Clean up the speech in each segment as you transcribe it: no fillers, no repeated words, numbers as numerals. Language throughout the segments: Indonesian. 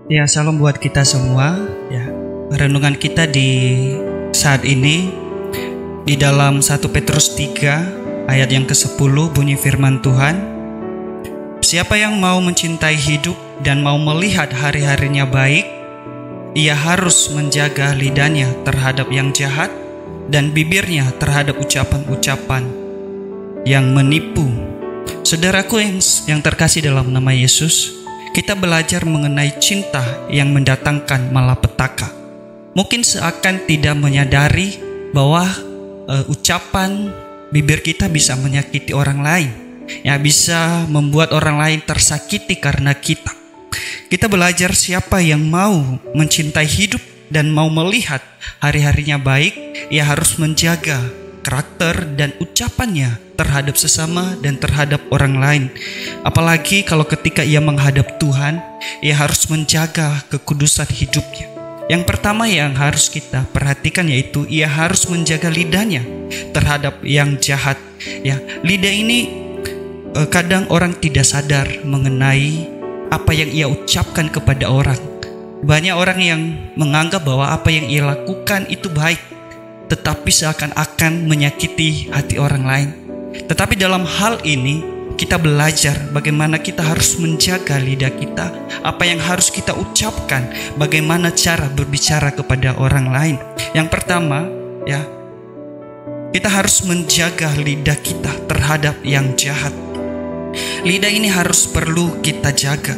Ya, salam buat kita semua. Ya, renungan kita di saat ini di dalam 1 Petrus 3 ayat yang ke-10 bunyi firman Tuhan. Siapa yang mau mencintai hidup dan mau melihat hari-harinya baik, ia harus menjaga lidahnya terhadap yang jahat dan bibirnya terhadap ucapan-ucapan yang menipu. Saudaraku yang terkasih dalam nama Yesus, kita belajar mengenai cinta yang mendatangkan malapetaka. Mungkin seakan tidak menyadari bahwa ucapan bibir kita bisa menyakiti orang lain, ya, bisa membuat orang lain tersakiti karena kita. Kita belajar siapa yang mau mencintai hidup dan mau melihat hari-harinya baik, ia harus menjaga karakter dan ucapannya terhadap sesama dan terhadap orang lain. Apalagi kalau ketika ia menghadap Tuhan, ia harus menjaga kekudusan hidupnya. Yang pertama yang harus kita perhatikan yaitu ia harus menjaga lidahnya terhadap yang jahat. Ya, lidah ini kadang orang tidak sadar mengenai apa yang ia ucapkan kepada orang. Banyak orang yang menganggap bahwa apa yang ia lakukan itu baik, tetapi seakan-akan menyakiti hati orang lain. Tetapi dalam hal ini kita belajar bagaimana kita harus menjaga lidah kita, apa yang harus kita ucapkan, bagaimana cara berbicara kepada orang lain. Yang pertama, ya, kita harus menjaga lidah kita terhadap yang jahat. Lidah ini harus perlu kita jaga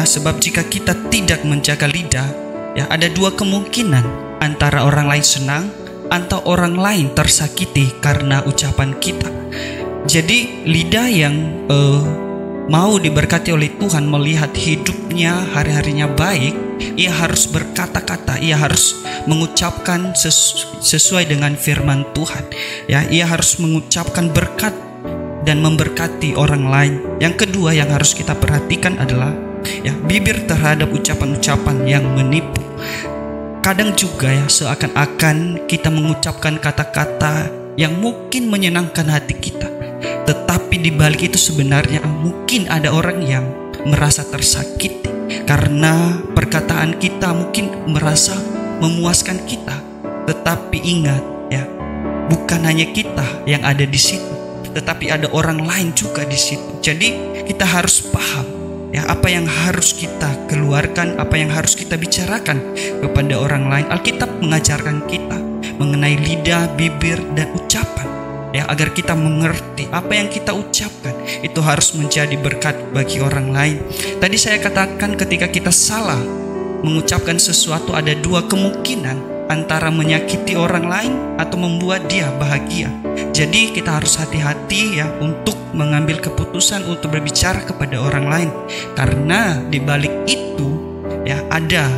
sebab jika kita tidak menjaga lidah, ya, ada dua kemungkinan. Antara orang lain senang atau orang lain tersakiti karena ucapan kita. Jadi lidah yang mau diberkati oleh Tuhan, melihat hidupnya hari-harinya baik, ia harus berkata-kata, ia harus mengucapkan sesuai dengan firman Tuhan. Ya, ia harus mengucapkan berkat dan memberkati orang lain. Yang kedua yang harus kita perhatikan adalah, ya, bibir terhadap ucapan-ucapan yang menipu. Kadang juga, ya, seakan-akan kita mengucapkan kata-kata yang mungkin menyenangkan hati kita, tetapi di balik itu sebenarnya mungkin ada orang yang merasa tersakiti karena perkataan kita mungkin merasa memuaskan kita. Tetapi ingat, ya, bukan hanya kita yang ada di situ, tetapi ada orang lain juga di situ. Jadi kita harus paham, ya, apa yang harus kita keluarkan, apa yang harus kita bicarakan kepada orang lain. Alkitab mengajarkan kita mengenai lidah, bibir, dan ucapan, ya, agar kita mengerti apa yang kita ucapkan itu harus menjadi berkat bagi orang lain. Tadi saya katakan ketika kita salah mengucapkan sesuatu ada dua kemungkinan, antara menyakiti orang lain atau membuat dia bahagia. Jadi kita harus hati-hati, ya, untuk mengambil keputusan untuk berbicara kepada orang lain, karena di balik itu, ya, ada,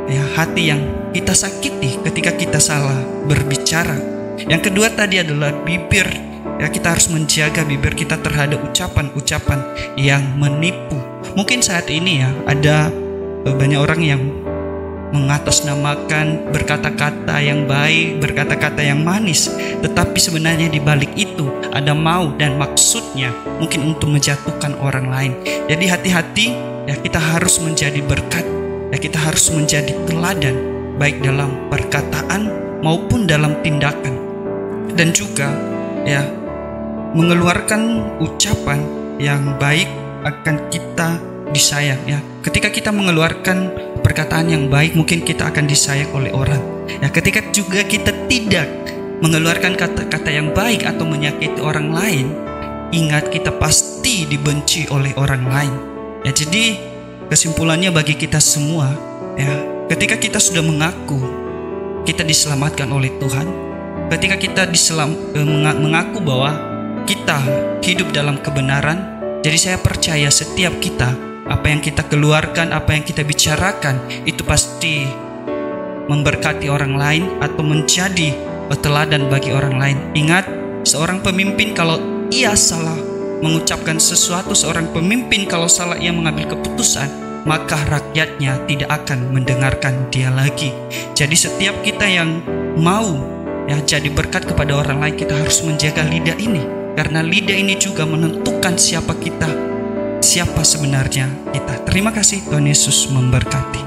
ya, hati yang kita sakiti ketika kita salah berbicara. Yang kedua tadi adalah bibir, ya, kita harus menjaga bibir kita terhadap ucapan-ucapan yang menipu. Mungkin saat ini, ya, ada banyak orang yang mengatasnamakan berkata-kata yang baik, berkata-kata yang manis, tetapi sebenarnya di balik itu ada mau dan maksudnya mungkin untuk menjatuhkan orang lain. Jadi hati-hati, ya, kita harus menjadi berkat, ya, kita harus menjadi teladan baik dalam perkataan maupun dalam tindakan, dan juga, ya, mengeluarkan ucapan yang baik akan kita disayang, ya. Ketika kita mengeluarkan perkataan yang baik, mungkin kita akan disayang oleh orang. Ya, ketika juga kita tidak mengeluarkan kata-kata yang baik atau menyakiti orang lain, ingat kita pasti dibenci oleh orang lain. Ya, jadi kesimpulannya bagi kita semua, ya, ketika kita sudah mengaku kita diselamatkan oleh Tuhan, ketika kita mengaku bahwa kita hidup dalam kebenaran, jadi saya percaya setiap kita, apa yang kita keluarkan, apa yang kita bicarakan, itu pasti memberkati orang lain atau menjadi teladan bagi orang lain. Ingat, seorang pemimpin kalau ia salah mengucapkan sesuatu, seorang pemimpin kalau salah ia mengambil keputusan, maka rakyatnya tidak akan mendengarkan dia lagi. Jadi setiap kita yang mau, ya, jadi berkat kepada orang lain, kita harus menjaga lidah ini, karena lidah ini juga menentukan siapa kita, siapa sebenarnya kita. Terima kasih, Tuhan Yesus memberkati.